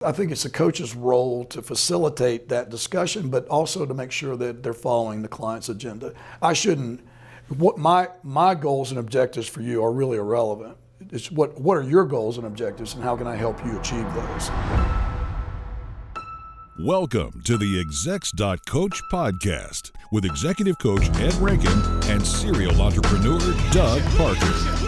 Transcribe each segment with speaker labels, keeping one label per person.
Speaker 1: I think it's the coach's role to facilitate that discussion, but also to make sure that they're following the client's agenda. What my goals and objectives for you are really irrelevant. It's what are your goals and objectives, and how can I help you achieve those?
Speaker 2: Welcome to the Exec.coach podcast with executive coach Ed Rankin and serial entrepreneur Doug Parker.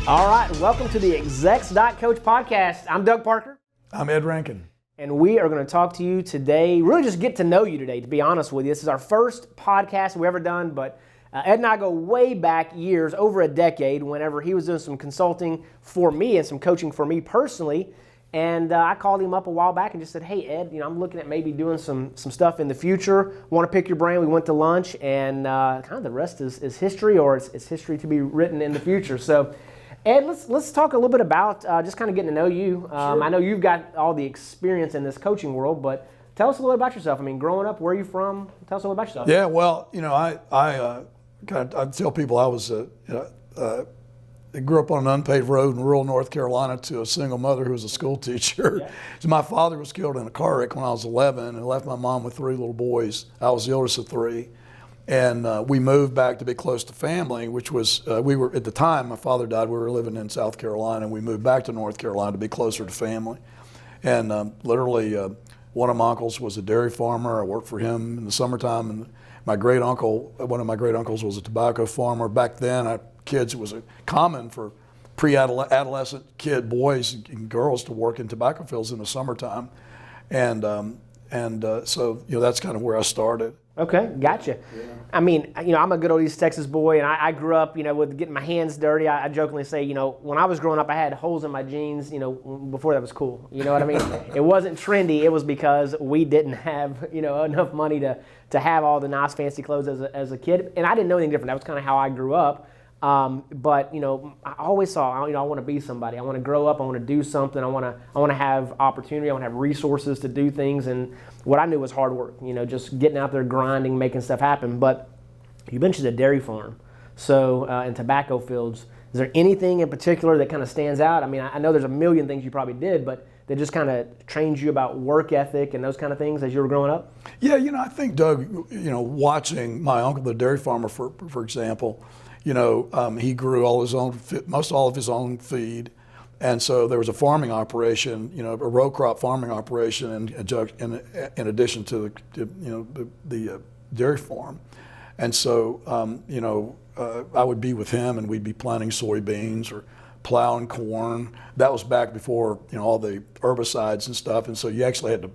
Speaker 3: All right, welcome to the Exec.coach podcast. I'm Doug Parker.
Speaker 1: I'm Ed Rankin.
Speaker 3: And we are going to talk to you today, really just get to know you today, to be honest with you. This is our first podcast we've ever done, but Ed and I go way back years, over a decade, whenever he was doing some consulting for me and some coaching for me personally. And I called him up a while back and just said, hey, Ed, I'm looking at maybe doing some stuff in the future. Want to pick your brain. We went to lunch, and kind of the rest is history, or it's history to be written in the future. So, Ed, let's talk a little bit about just kind of getting to know you.
Speaker 1: Sure.
Speaker 3: I know you've got all the experience in this coaching world, but tell us a little bit about yourself. I mean, growing up, where are you from? Tell us a little about yourself.
Speaker 1: Yeah, well, I tell people I grew up on an unpaved road in rural North Carolina to a single mother who was a school teacher.
Speaker 3: Yeah.
Speaker 1: So my father was killed in a car wreck when I was 11 and left my mom with 3 little boys. I was the oldest of 3. And we moved back to be close to family, which was, we were, at the time my father died, we were living in South Carolina, and we moved back to North Carolina to be closer to family. And literally, one of my uncles was a dairy farmer. I worked for him in the summertime, and one of my great uncles was a tobacco farmer. Back then, it was common for pre-adolescent boys and girls to work in tobacco fields in the summertime. So that's kind of where I started.
Speaker 3: Okay, gotcha. Yeah. I mean, I'm a good old East Texas boy, and I grew up, with getting my hands dirty. I jokingly say, when I was growing up, I had holes in my jeans, before that was cool. You know what I mean? It wasn't trendy. It was because we didn't have, enough money to have all the nice fancy clothes as a kid, and I didn't know anything different. That was kind of how I grew up. But I always saw, I want to be somebody. I want to grow up. I want to do something. I want to have opportunity. I want to have resources to do things. And what I knew was hard work. Just getting out there, grinding, making stuff happen. But you mentioned a dairy farm, so and tobacco fields. Is there anything in particular that kind of stands out? I mean, I know there's a million things you probably did, but that just kind of trained you about work ethic and those kind of things as you were growing up?
Speaker 1: Yeah, I think, Doug, watching my uncle, the dairy farmer, for example. He grew most all of his own feed, and so there was a farming operation, a row crop farming operation, in addition to the dairy farm, and so I would be with him, and we'd be planting soybeans or plowing corn. That was back before all the herbicides and stuff, and so you actually had to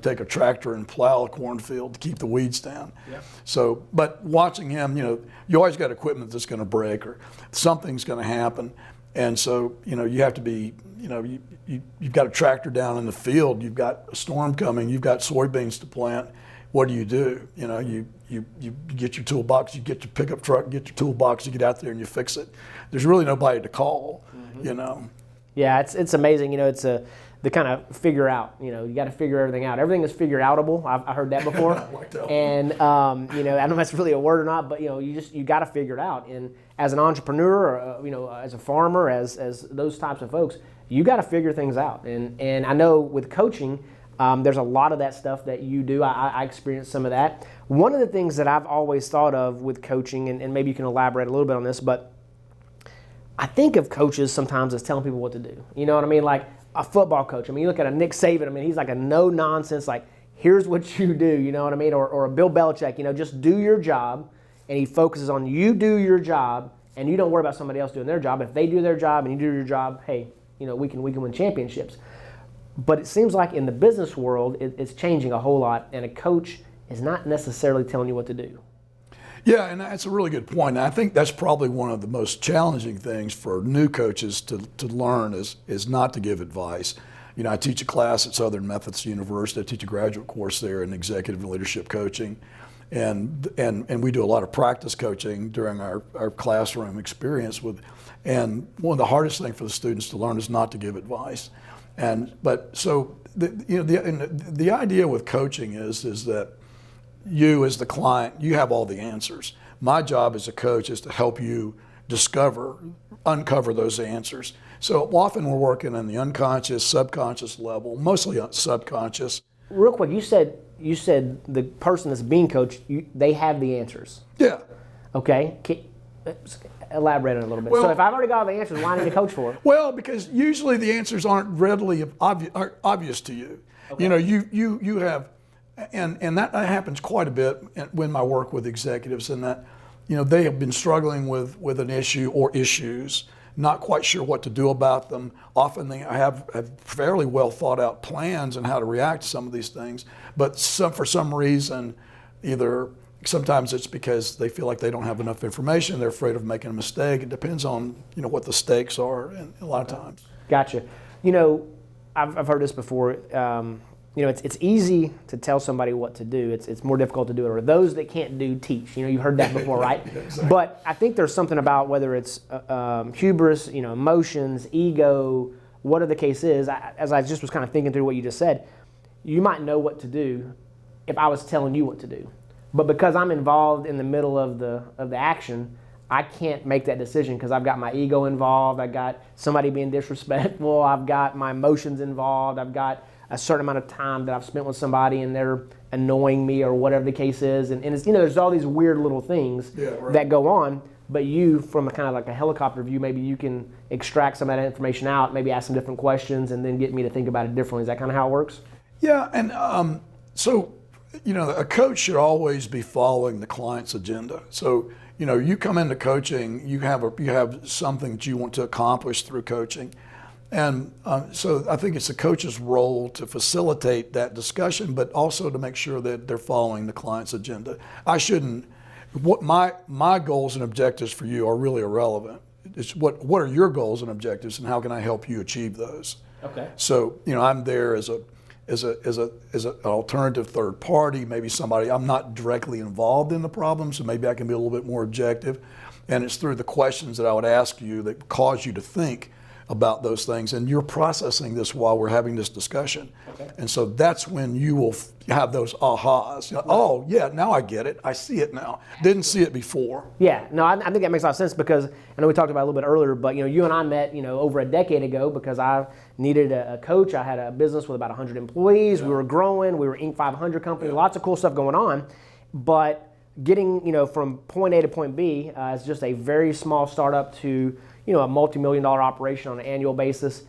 Speaker 1: take a tractor and plow a cornfield to keep the weeds down. Yeah. So, but watching him, you always got equipment that's going to break or something's going to happen, and so you have to be, you've got a tractor down in the field, you've got a storm coming, you've got soybeans to plant. What do? You get your toolbox, you get your pickup truck, get your toolbox, you get out there and you fix it. There's really nobody to call,
Speaker 3: Yeah, it's amazing. It's the kind of figure out. You got to figure everything out. Everything is figure outable. I've heard that before.
Speaker 1: I like that one.
Speaker 3: And I don't know if that's really a word or not, but you got to figure it out. And as an entrepreneur, or, as a farmer, as those types of folks, you got to figure things out. And I know with coaching, there's a lot of that stuff that you do. I experienced some of that. One of the things that I've always thought of with coaching, and maybe you can elaborate a little bit on this, but I think of coaches sometimes as telling people what to do. You know what I mean? Like a football coach. I mean, you look at a Nick Saban. I mean, he's like a no-nonsense, like, here's what you do. You know what I mean? Or a Bill Belichick. Just do your job, and he focuses on you do your job, and you don't worry about somebody else doing their job. If they do their job and you do your job, hey, we can win championships. But it seems like in the business world, it's changing a whole lot, and a coach is not necessarily telling you what to do.
Speaker 1: Yeah, and that's a really good point. And I think that's probably one of the most challenging things for new coaches to learn is not to give advice. I teach a class at Southern Methodist University. I teach a graduate course there in executive leadership coaching. And we do a lot of practice coaching during our classroom experience and one of the hardest things for the students to learn is not to give advice. So the idea with coaching is that you as the client, you have all the answers. My job as a coach is to help you uncover those answers. So often we're working on the unconscious, subconscious level, mostly subconscious.
Speaker 3: Real quick, you said the person that's being coached, they have the answers.
Speaker 1: Yeah.
Speaker 3: Okay. Elaborate on it a little bit.
Speaker 1: Well,
Speaker 3: so if I've already got all the answers, why need a coach for it?
Speaker 1: Well, because usually the answers aren't readily obvious to you.
Speaker 3: Okay.
Speaker 1: You know, you have, and that happens quite a bit when I work with executives, and that, you know, they have been struggling with an issue or issues, not quite sure what to do about them. Often they have fairly well thought out plans on how to react to some of these things, but for some reason, sometimes it's because they feel like they don't have enough information. They're afraid of making a mistake. It depends on, you know, what the stakes are, and a lot of times.
Speaker 3: Gotcha. You know, I've heard this before. You know, it's easy to tell somebody what to do. It's more difficult to do it. Or those that can't do, teach. You know, you've heard that before, right?
Speaker 1: Yeah, exactly.
Speaker 3: But I think there's something about whether it's hubris, you know, emotions, ego, whatever the case is. As I just was kind of thinking through what you just said, you might know what to do if I was telling you what to do. But because I'm involved in the middle of the action, I can't make that decision because I've got my ego involved. I've got somebody being disrespectful. I've got my emotions involved. I've got a certain amount of time that I've spent with somebody and they're annoying me or whatever the case is. And it's, you know, there's all these weird little things that go on. But you, from a kind of like a helicopter view, maybe you can extract some of that information out, maybe ask some different questions and then get me to think about it differently. Is that kind of how it works?
Speaker 1: Yeah, and so, you know, a coach should always be following the client's agenda. So, you know, you come into coaching, you have something that you want to accomplish through coaching. And so I think it's the coach's role to facilitate that discussion, but also to make sure that they're following the client's agenda. What my goals and objectives for you are really irrelevant. It's what are your goals and objectives, and how can I help you achieve those?
Speaker 3: Okay.
Speaker 1: So, you know, I'm there as an alternative third party, maybe somebody, I'm not directly involved in the problem, so maybe I can be a little bit more objective. And it's through the questions that I would ask you that cause you to think about those things, and you're processing this while we're having this discussion. Okay. And so that's when you will have those ahas. You know, oh yeah, now I get it. I see it now. Didn't see it before.
Speaker 3: Yeah, no, I think that makes a lot of sense because I know we talked about it a little bit earlier, but you know, you and I met, you know, over a decade ago because I needed a coach. I had a business with about 100 employees. Yeah. We were growing. We were Inc. 500 company. Yeah. Lots of cool stuff going on, but getting, you know, from point A to point B is just a very small startup to, you know, a multi-million-dollar operation on an annual basis.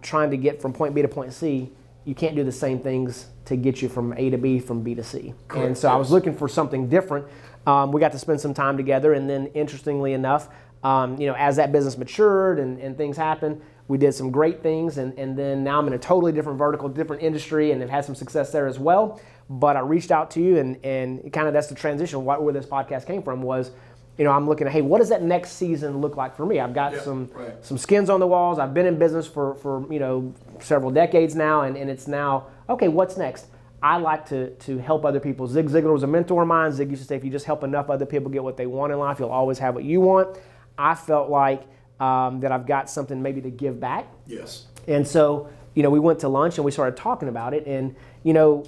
Speaker 3: Trying to get from point B to point C, you can't do the same things to get you from A to B, from B to C. Correct. And so I was looking for something different. We got to spend some time together, and then interestingly enough, you know, as that business matured and things happened, we did some great things, and then now I'm in a totally different vertical, different industry, and have had some success there as well. But I reached out to you, and kind of that's the transition. Where this podcast came from was, you know, I'm looking at, hey, what does that next season look like for me? I've got some skins on the walls. I've been in business for you know, several decades now, and it's now, okay, what's next? I like to help other people. Zig Ziglar was a mentor of mine. Zig used to say, if you just help enough other people get what they want in life, you'll always have what you want. I felt like that I've got something maybe to give back.
Speaker 1: Yes.
Speaker 3: And so, you know, we went to lunch and we started talking about it. And, you know,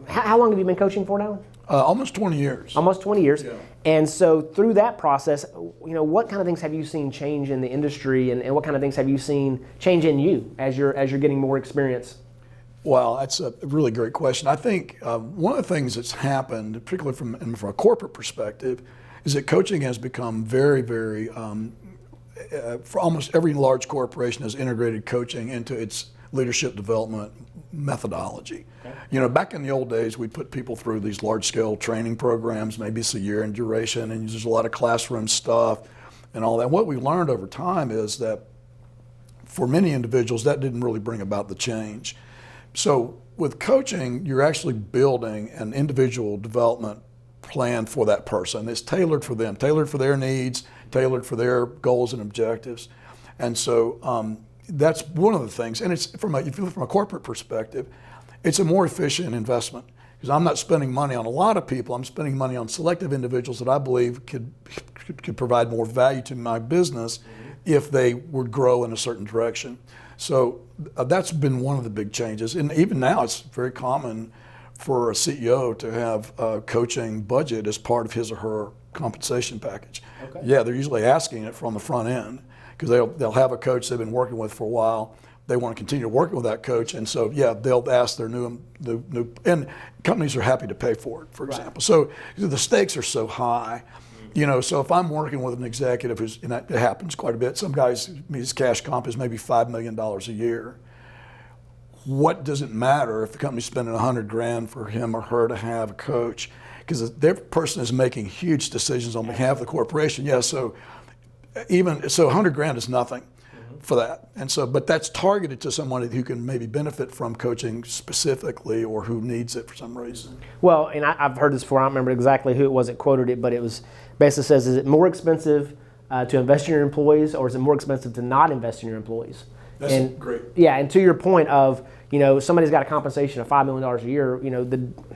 Speaker 3: how long have you been coaching for now?
Speaker 1: Almost 20 years.
Speaker 3: Almost 20 years.
Speaker 1: Yeah.
Speaker 3: And so through that process, you know, what kind of things have you seen change in the industry, and what kind of things have you seen change in you as you're getting more experience?
Speaker 1: Well, that's a really great question. I think one of the things that's happened, particularly from a corporate perspective, is that coaching has become very, very, for almost every large corporation has integrated coaching into its leadership development methodology. Okay. You know, back in the old days, we put people through these large-scale training programs, maybe it's a year in duration, and there's a lot of classroom stuff and all that. What we learned over time is that for many individuals, that didn't really bring about the change. So with coaching, you're actually building an individual development plan for that person. It's tailored for them, tailored for their needs, tailored for their goals and objectives. And so that's one of the things. And it's if you look from a corporate perspective, it's a more efficient investment because I'm not spending money on a lot of people. I'm spending money on selective individuals that I believe could provide more value to my business if they would grow in a certain direction. So that's been one of the big changes. And even now, it's very common for a CEO to have a coaching budget as part of his or her compensation package. Okay. Yeah, they're usually asking it from the front end because they'll have a coach they've been working with for a while. They want to continue working with that coach, and so they'll ask their new and companies are happy to pay for it, for example. So the stakes are so high, So if I'm working with an executive and it happens quite a bit, some guys, his cash comp is maybe $5 million a year. What does it matter if the company's spending $100,000 for him or her to have a coach? Because their person is making huge decisions on behalf of the corporation. So $100,000 is nothing for that. And so, but that's targeted to someone who can maybe benefit from coaching specifically or who needs it for some reason.
Speaker 3: Well, and I've heard this before. I don't remember exactly who it was that quoted it, but it was basically says, is it more expensive to invest in your employees, or is it more expensive to not invest in your employees?
Speaker 1: That's great.
Speaker 3: Yeah, and to your point of, somebody's got a compensation of $5 million a year,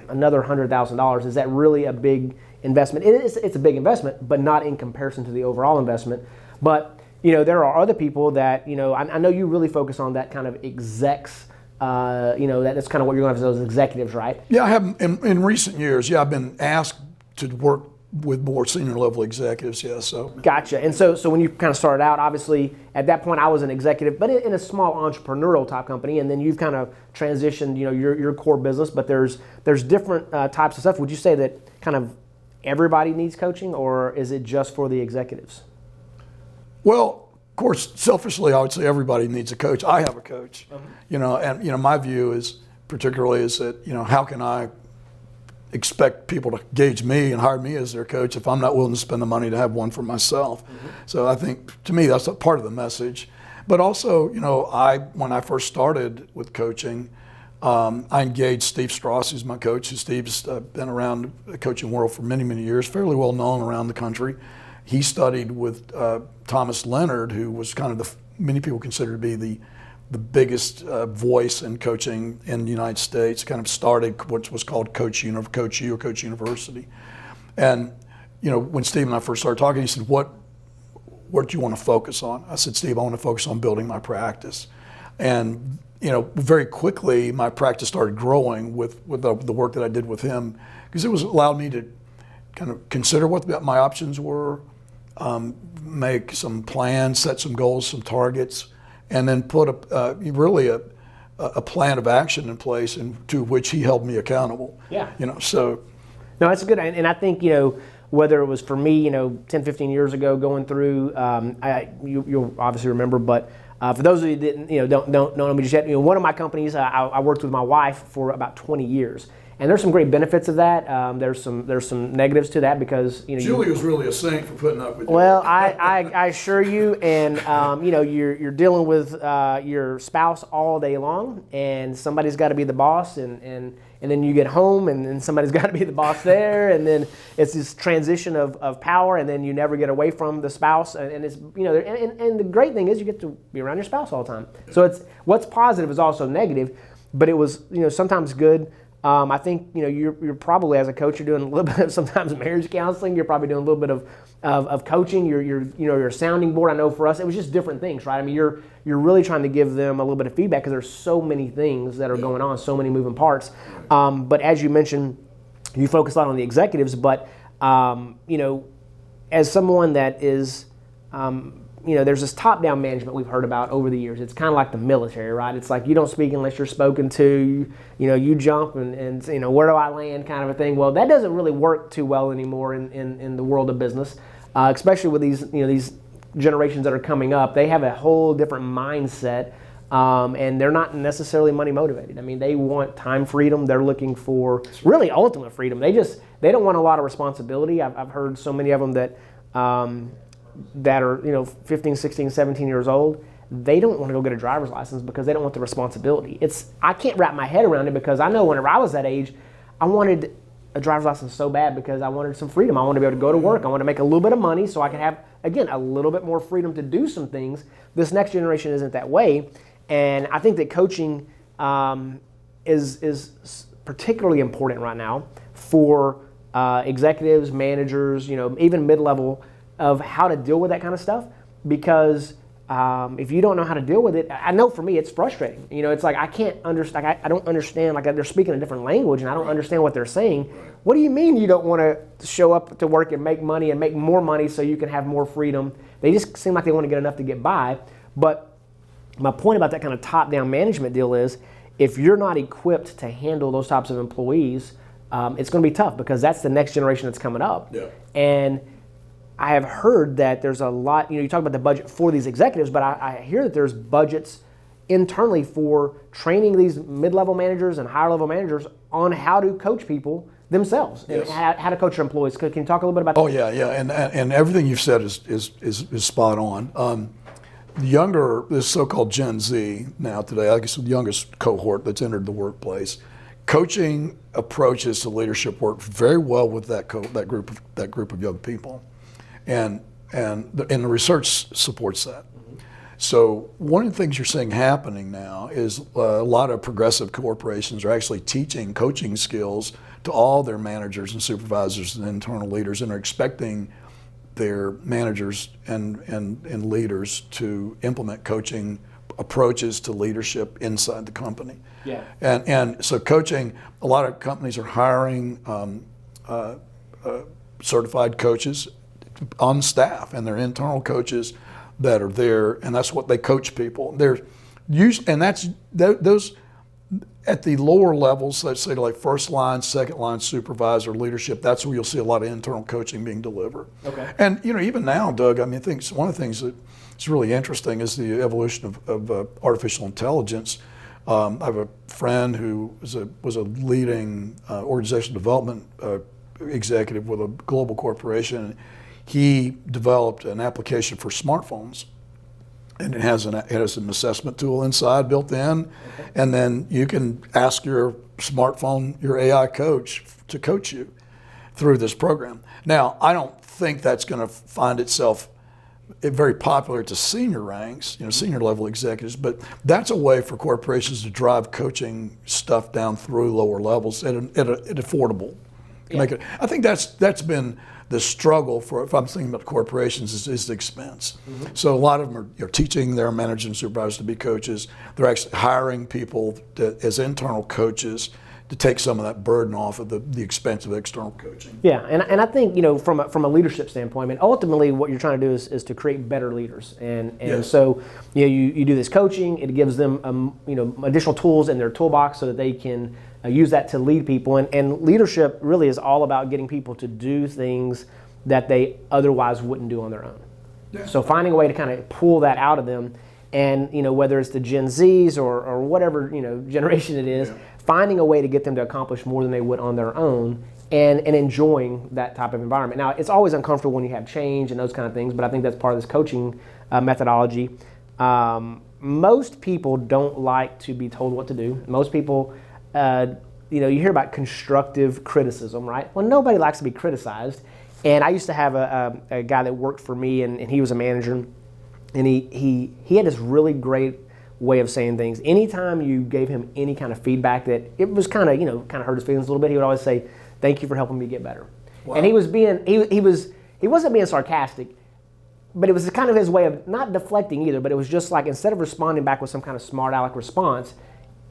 Speaker 3: another $100,000, is that really a big investment? It's a big investment, but not in comparison to the overall investment. But there are other people that, I know you really focus on that kind of execs, that's kind of what you're going to have as those executives, right?
Speaker 1: Yeah, I have in recent years. I've been asked to work with more senior level executives. So
Speaker 3: gotcha. And so when you kind of started out, obviously at that point I was an executive, but in a small entrepreneurial type company, and then you've kind of transitioned, your core business. But there's different types of stuff. Would you say that kind of everybody needs coaching, or is it just for the executives?
Speaker 1: Well, of course, selfishly, I would say everybody needs a coach. I have a coach, and my view is that, how can I expect people to gauge me and hire me as their coach if I'm not willing to spend the money to have one for myself? So I think, to me, that's a part of the message. But also, when I first started with coaching, I engaged Steve Strauss, who's my coach. Steve's been around the coaching world for many, many years, fairly well known around the country. He studied with Thomas Leonard, who was kind of many people consider to be the biggest voice in coaching in the United States. Kind of started what was called Coach U or Coach University. And when Steve and I first started talking, he said, "What do you want to focus on?" I said, "Steve, I want to focus on building my practice." And very quickly my practice started growing with the work that I did with him, because it allowed me to kind of consider what my options were. Make some plans, set some goals, some targets, and then put a plan of action in place, and to which he held me accountable.
Speaker 3: Yeah.
Speaker 1: So.
Speaker 3: No, that's good. And I think, whether it was for me, 10, 15 years ago going through, you'll obviously remember, but for those of you that didn't, don't know me just yet, one of my companies, I worked with my wife for about 20 years. And there's some great benefits of that. There's some negatives to that, because
Speaker 1: Julie was really a saint for putting up with you.
Speaker 3: Well, I assure you, and you're dealing with your spouse all day long, and somebody's got to be the boss, and then you get home, and then somebody's got to be the boss there, and then it's this transition of power, and then you never get away from the spouse, and it's and the great thing is you get to be around your spouse all the time. So it's what's positive is also negative, but it was sometimes good. I think you're probably, as a coach, you're doing a little bit of sometimes marriage counseling. You're probably doing a little bit of coaching. You're a sounding board. I know for us it was just different things, right? I mean, you're really trying to give them a little bit of feedback, because there's so many things that are going on, so many moving parts. But as you mentioned, you focus a lot on the executives. But as someone that is there's this top-down management we've heard about over the years. It's kind of like the military, right? It's like you don't speak unless you're spoken to. You jump and where do I land, kind of a thing. Well, that doesn't really work too well anymore in the world of business, especially with these generations that are coming up. They have a whole different mindset, and they're not necessarily money motivated. I mean, they want time freedom. They're looking for really ultimate freedom. They don't want a lot of responsibility. I've heard so many of them that are 15, 16, 17 years old. They don't want to go get a driver's license because they don't want the responsibility. I can't wrap my head around it, because I know whenever I was that age, I wanted a driver's license so bad because I wanted some freedom. I wanted to be able to go to work. I wanted to make a little bit of money so I could have, again, a little bit more freedom to do some things. This next generation isn't that way. And I think that coaching is particularly important right now for executives, managers, even mid-level, of how to deal with that kind of stuff, because if you don't know how to deal with it, I know for me it's frustrating. It's like I can't understand. I don't understand. Like they're speaking a different language, and I don't understand what they're saying. What do you mean you don't want to show up to work and make money and make more money so you can have more freedom? They just seem like they want to get enough to get by. But my point about that kind of top-down management deal is, if you're not equipped to handle those types of employees, it's going to be tough, because that's the next generation that's coming up.
Speaker 1: Yeah.
Speaker 3: And I have heard that there's a lot, you talk about the budget for these executives, but I hear that there's budgets internally for training these mid-level managers and higher-level managers on how to coach people themselves,
Speaker 1: Yes.
Speaker 3: and how to coach their employees. Can you talk a little bit about that?
Speaker 1: Oh yeah, and everything you've said is spot on. The younger, this so-called Gen Z now today, I guess the youngest cohort that's entered the workplace, coaching approaches to leadership work very well with that group of young people, and the research supports that. So one of the things you're seeing happening now is a lot of progressive corporations are actually teaching coaching skills to all their managers and supervisors and internal leaders, and are expecting their managers and leaders to implement coaching approaches to leadership inside the company.
Speaker 3: Yeah.
Speaker 1: And so coaching, a lot of companies are hiring certified coaches on staff, and they're internal coaches that are there, and that's what they coach people. They're usually, and that's those at the lower levels, let's say like first line, second line supervisor leadership. That's where you'll see a lot of internal coaching being delivered.
Speaker 3: Okay.
Speaker 1: And even now, Doug, I mean, I think one of the things that's really interesting is the evolution of artificial intelligence. I have a friend who was a leading organizational development executive with a global corporation. He developed an application for smartphones, and it has an assessment tool inside built in, and then you can ask your smartphone, your AI coach, to coach you through this program. Now, I don't think that's going to find itself very popular to senior ranks, senior level executives, but that's a way for corporations to drive coaching stuff down through lower levels at affordable.
Speaker 3: Yeah.
Speaker 1: I think that's been the struggle for, if I'm thinking about corporations, is the expense. Mm-hmm. So a lot of them are teaching their managers and supervisors to be coaches. They're actually hiring people as internal coaches to take some of that burden off of the expense of external coaching.
Speaker 3: Yeah, and I think from a leadership standpoint, I mean, ultimately what you're trying to do is to create better leaders, and
Speaker 1: Yes.
Speaker 3: so you do this coaching. It gives them additional tools in their toolbox so that they can use that to lead people, and leadership really is all about getting people to do things that they otherwise wouldn't do on their own.
Speaker 1: Yeah.
Speaker 3: So finding a way to kind of pull that out of them, and whether it's the Gen Zs or whatever generation it is, finding a way to get them to accomplish more than they would on their own, and enjoying that type of environment. Now, it's always uncomfortable when you have change and those kind of things, but I think that's part of this coaching methodology. Most people don't like to be told what to do. Most people, you hear about constructive criticism, right? Well, nobody likes to be criticized. And I used to have a guy that worked for me, and he was a manager, and he had this really great way of saying things. Anytime you gave him any kind of feedback that it was kind of hurt his feelings a little bit, he would always say, "Thank you for helping me get better." Wow. And he wasn't being sarcastic, but it was kind of his way of not deflecting either, but it was just like, instead of responding back with some kind of smart aleck response,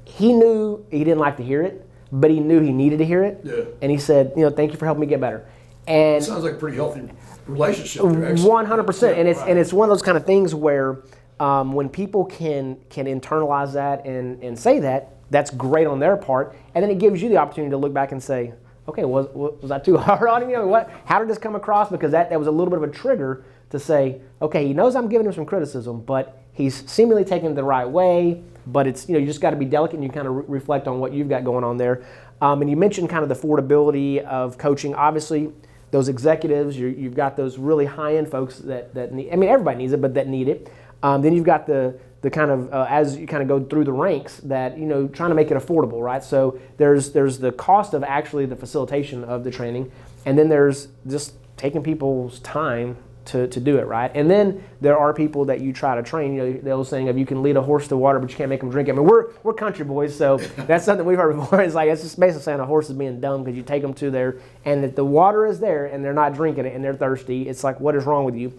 Speaker 3: he knew he didn't like to hear it, but he knew he needed to hear it. Yeah. And he said, "Thank you for helping me get better." And
Speaker 1: it sounds like a pretty healthy relationship.
Speaker 3: 100%, and it's one of those kind of things where when people can internalize that and say that, that's great on their part, and then it gives you the opportunity to look back and say, okay, was that too hard on him? How did this come across? Because that was a little bit of a trigger to say, okay, he knows I'm giving him some criticism, but he's seemingly taking it the right way. But it's you just got to be delicate, and you kind of reflect on what you've got going on there. And you mentioned kind of the affordability of coaching. Obviously, those executives, you've got those really high-end folks that need. I mean, everybody needs it, but that need it. Then you've got the kind of as you kind of go through the ranks that trying to make it affordable, right? So there's the cost of actually the facilitation of the training, and then there's just taking people's time to do it, right? And then there are people that you try to train. The old saying of you can lead a horse to water, but you can't make them drink it. I mean, we're country boys, so that's something we've heard before. It's like, it's just basically saying a horse is being dumb because you take them to there, and if the water is there and they're not drinking it and they're thirsty, it's like, what is wrong with you?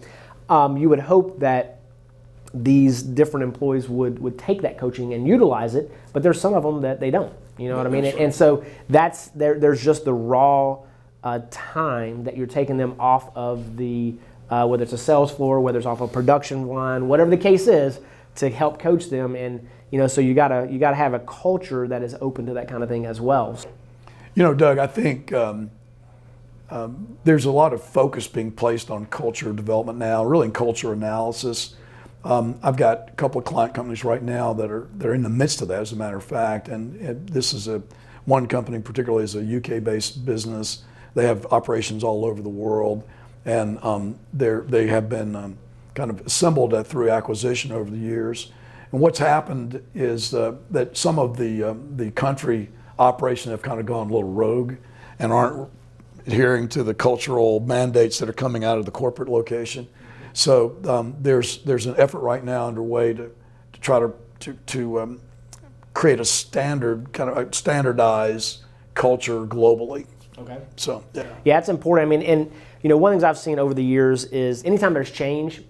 Speaker 3: You would hope that these different employees would take that coaching and utilize it, but there's some of them that they don't. You know what I mean? And so there's just the raw time that you're taking them off of the whether it's a sales floor, whether it's off a production line, whatever the case is, to help coach them. And so you gotta have a culture that is open to that kind of thing as well.
Speaker 1: Doug, I think there's a lot of focus being placed on culture development now, really in culture analysis. I've got a couple of client companies right now that are in the midst of that, as a matter of fact. And this is one company particularly is a UK-based business. They have operations all over the world, and they have been kind of assembled through acquisition over the years. And what's happened is that some of the country operations have kind of gone a little rogue and aren't adhering to the cultural mandates that are coming out of the corporate location. So there's an effort right now underway to try to create a standardized culture globally.
Speaker 3: Okay.
Speaker 1: So
Speaker 3: yeah, it's important. I mean, and one of the things I've seen over the years is anytime there's change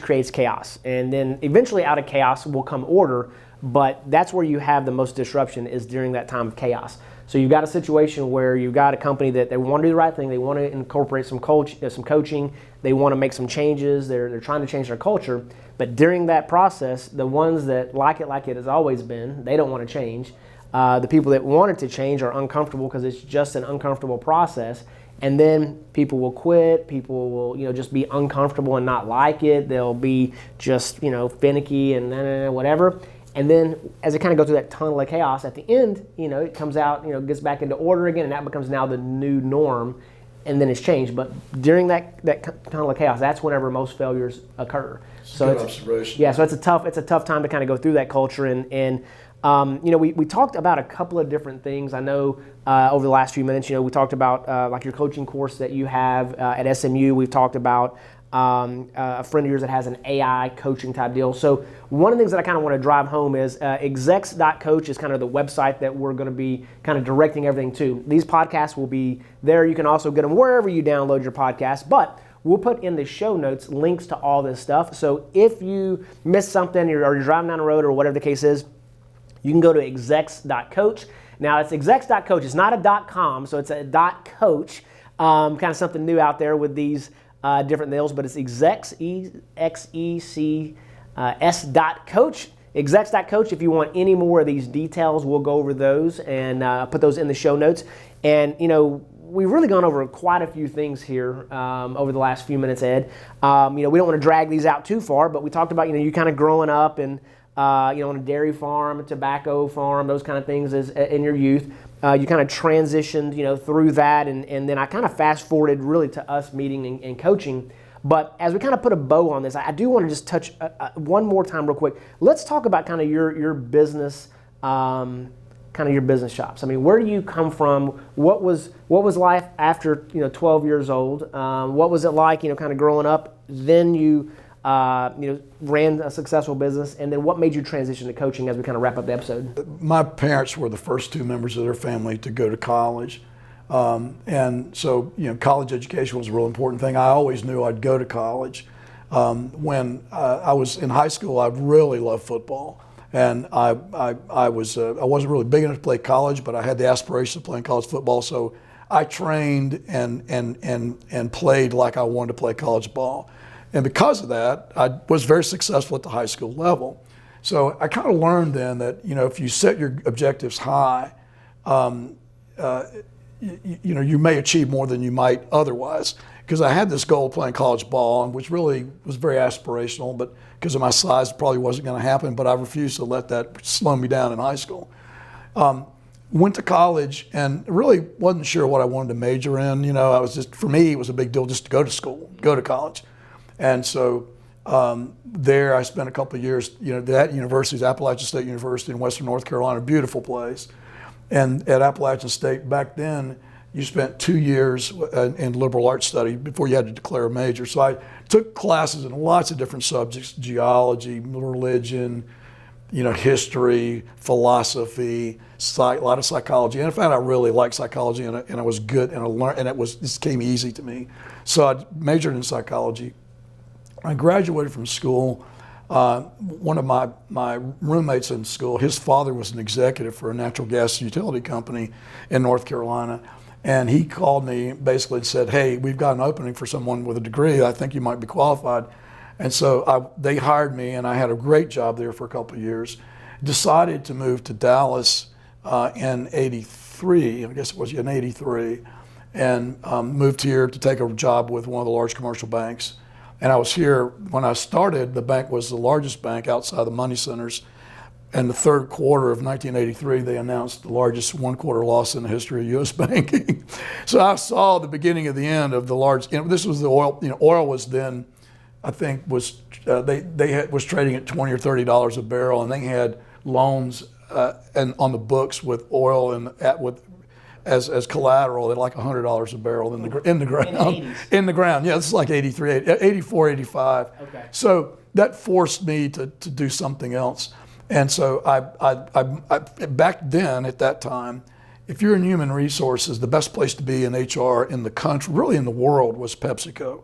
Speaker 3: creates chaos, and then eventually out of chaos will come order. But that's where you have the most disruption, is during that time of chaos. So you've got a situation where you've got a company that they want to do the right thing, they want to incorporate some coaching, they want to make some changes, they're trying to change their culture, but during that process, the ones that like it has always been, they don't want to change. The people that want it to change are uncomfortable because it's just an uncomfortable process, and then people will quit, people will just be uncomfortable and not like it, they'll be just finicky and whatever. And then as it kind of goes through that tunnel of chaos, at the end, it comes out, gets back into order again, and that becomes now the new norm, and then it's changed. But during that tunnel of chaos, that's whenever most failures occur.
Speaker 1: So good observation.
Speaker 3: Yeah, so it's a tough time to kind of go through that culture. And we talked about a couple of different things. I know over the last few minutes, we talked about like your coaching course that you have at SMU. We've talked about a friend of yours that has an AI coaching type deal. So one of the things that I kind of want to drive home is Exec.coach is kind of the website that we're going to be kind of directing everything to. These podcasts will be there. You can also get them wherever you download your podcast, but we'll put in the show notes links to all this stuff. So if you miss something or you're driving down the road or whatever the case is, you can go to Exec.coach. Now it's Exec.coach. It's not a .com, so it's a .coach. Kind of something new out there with these different nails, but it's Execs, Execs.coach. Execs.coach. If you want any more of these details, we'll go over those and put those in the show notes. And we've really gone over quite a few things here over the last few minutes, Ed. We don't want to drag these out too far, but we talked about you kind of growing up and on a dairy farm, a tobacco farm, those kind of things as in your youth. You kind of transitioned, through that, and then I kind of fast forwarded really to us meeting and coaching. But as we kind of put a bow on this, I do want to just touch one more time real quick. Let's talk about kind of your business, kind of your business shops. I mean, where do you come from? What was life after 12 years old? What was it like, kind of growing up? Then you ran a successful business, and then what made you transition to coaching as we kind of wrap up the episode?
Speaker 1: My parents were the first two members of their family to go to college. And so, college education was a real important thing. I always knew I'd go to college. When I was in high school, I really loved football. And I wasn't really big enough to play college, but I had the aspiration of playing college football. So I trained and played like I wanted to play college ball. And because of that, I was very successful at the high school level. So I kind of learned then that, if you set your objectives high, you may achieve more than you might otherwise. Because I had this goal of playing college ball, which really was very aspirational, but because of my size, it probably wasn't going to happen, but I refused to let that slow me down in high school. Went to college and really wasn't sure what I wanted to major in. For me, it was a big deal just to go to college. And so there I spent a couple of years, that university is Appalachian State University in Western North Carolina, a beautiful place. And at Appalachian State back then, you spent 2 years in liberal arts study before you had to declare a major. So I took classes in lots of different subjects: geology, religion, history, philosophy, a lot of psychology. And in fact, I really liked psychology, and I was good, and I learned, and this came easy to me. So I majored in psychology. I graduated from school. One of my roommates in school, his father was an executive for a natural gas utility company in North Carolina. And he called me basically and said, hey, we've got an opening for someone with a degree. I think you might be qualified. And so they hired me, and I had a great job there for a couple of years. Decided to move to Dallas in '83, I guess it was in '83, and moved here to take a job with one of the large commercial banks. And I was here, when I started, the bank was the largest bank outside the money centers. And the third quarter of 1983, they announced the largest one-quarter loss in the history of U.S. banking. So I saw the beginning of the end of the large, this was the oil, oil was then, I think was trading at $20 or $30 a barrel, and they had loans and on the books with oil and as collateral at like $100 a barrel in the ground. In the ground, yeah, this is like 84, 85.
Speaker 3: Okay.
Speaker 1: So that forced me to do something else, and so I back then at that time, if you're in human resources, the best place to be in HR in the country, really in the world, was PepsiCo.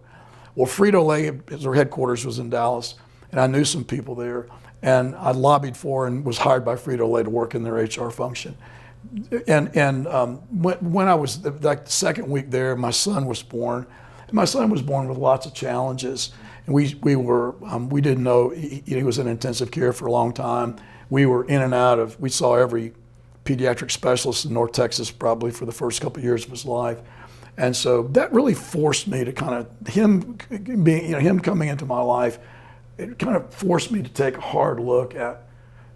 Speaker 1: Well, Frito-Lay, their headquarters was in Dallas, and I knew some people there, and I lobbied for and was hired by Frito-Lay to work in their HR function. And when I was like the second week there, my son was born. And my son was born with lots of challenges, and we didn't know he was in intensive care for a long time. We were in and out of. We saw every pediatric specialist in North Texas probably for the first couple of years of his life. And so that really forced me to kind of, him coming into my life, it kind of forced me to take a hard look at,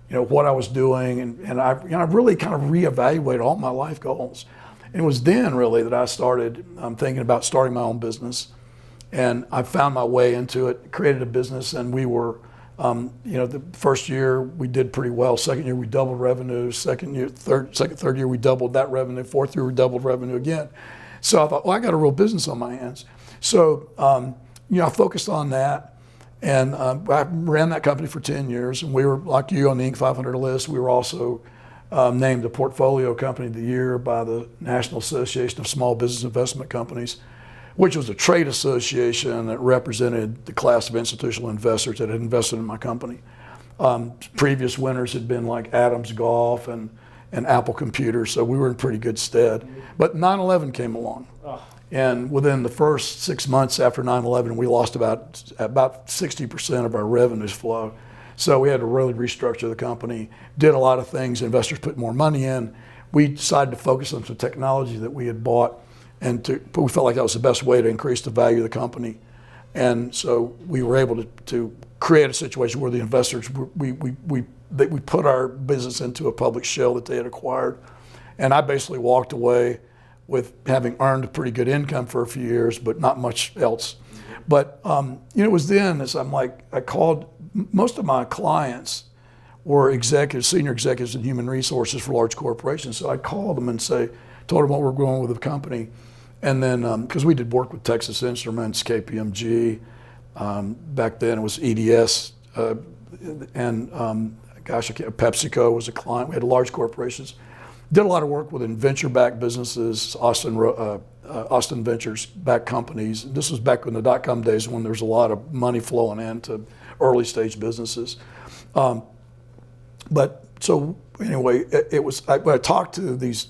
Speaker 1: what I was doing, and I really kind of reevaluated all my life goals. And it was then really that I started thinking about starting my own business, and I found my way into it, created a business, and we were, the first year we did pretty well. Second year we doubled revenue. Third year we doubled that revenue. Fourth year we doubled revenue again. So I thought, I got a real business on my hands. So, I focused on that, and I ran that company for 10 years, and we were, like you, on the Inc. 500 list. We were also named the Portfolio Company of the Year by the National Association of Small Business Investment Companies, which was a trade association that represented the class of institutional investors that had invested in my company. Previous winners had been like Adams Golf and Apple Computers, so we were in pretty good stead. But 9/11 came along, and within the first 6 months after 9/11, we lost about 60% of our revenues flow. So we had to really restructure the company, did a lot of things. Investors put more money in. We decided to focus on some technology that we had bought, and we felt like that was the best way to increase the value of the company. And so we were able to create a situation where the investors, we put our business into a public shell that they had acquired. And I basically walked away with having earned a pretty good income for a few years, but not much else. But it was then, as I called, most of my clients were executives, senior executives in human resources for large corporations. So I called them and told them what we're going with the company. And then, because we did work with Texas Instruments, KPMG, back then it was EDS, and PepsiCo was a client. We had large corporations. Did a lot of work with venture-backed businesses, Austin Ventures-backed companies. This was back in the dot-com days when there was a lot of money flowing into early-stage businesses. But so anyway, when I talked to these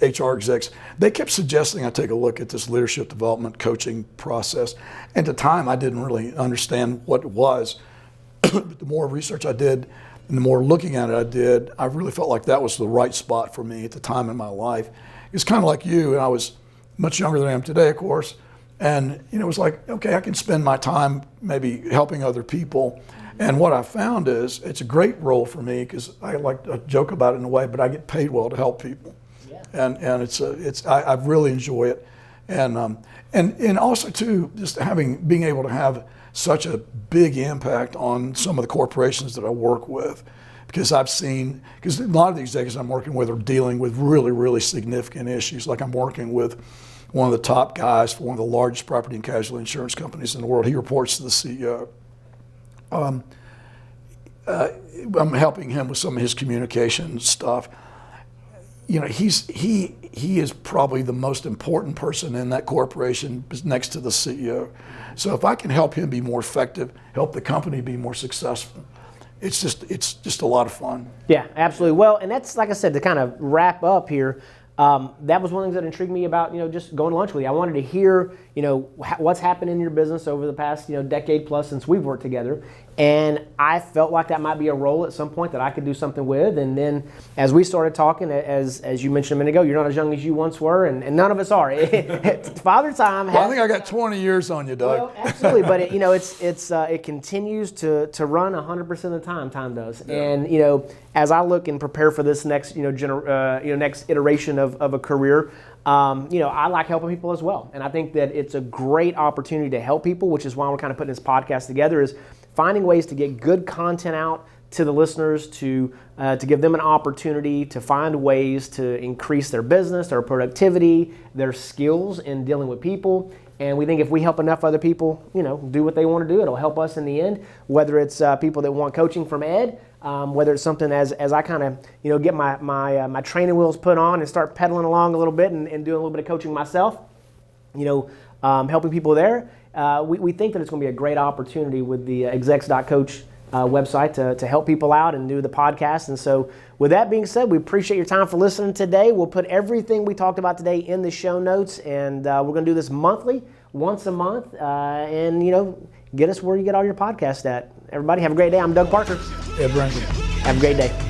Speaker 1: HR execs, they kept suggesting I take a look at this leadership development coaching process. And at the time, I didn't really understand what it was. But the more research I did, and the more looking at it I did, I really felt like that was the right spot for me at the time in my life. It's kind of like you, and I was much younger than I am today, of course. And it was like, okay, I can spend my time maybe helping other people. And what I found is it's a great role for me because I joke about it in a way, but I get paid well to help people. Yeah. And I really enjoy it. And also too, just being able to have such a big impact on some of the corporations that I work with, because a lot of the executives I'm working with are dealing with really, really significant issues. Like I'm working with one of the top guys for one of the largest property and casualty insurance companies in the world. He reports to the CEO. I'm helping him with some of his communication stuff. He is probably the most important person in that corporation next to the CEO. So if I can help him be more effective, help the company be more successful, it's just a lot of fun.
Speaker 3: Yeah, absolutely. Well, and that's, like I said, to kind of wrap up here, that was one of the things that intrigued me about, just going to lunch with you. I wanted to hear, what's happened in your business over the past, decade plus since we've worked together. And I felt like that might be a role at some point that I could do something with. And then as we started talking, as you mentioned a minute ago, you're not as young as you once were, and none of us are. Father Time.
Speaker 1: Well, I think I got 20 years on you, Doug.
Speaker 3: Well, absolutely, but it continues to run 100% of the time. Time does, yeah. And as I look and prepare for this next next iteration of a career, I like helping people as well, and I think that it's a great opportunity to help people, which is why we're kind of putting this podcast together, is finding ways to get good content out to the listeners, to give them an opportunity to find ways to increase their business, their productivity, their skills in dealing with people. And we think if we help enough other people, do what they want to do, it'll help us in the end. Whether it's people that want coaching from Ed, whether it's something as I kind of get my training wheels put on and start pedaling along a little bit and doing a little bit of coaching myself, helping people there. We think that it's going to be a great opportunity with the Exec.coach website to help people out and do the podcast. And so with that being said, we appreciate your time for listening today. We'll put everything we talked about today in the show notes, and we're going to do this monthly, once a month, and get us where you get all your podcasts at. Everybody have a great day. I'm Doug Parker.
Speaker 1: Ed Rankin.
Speaker 3: Have a great day.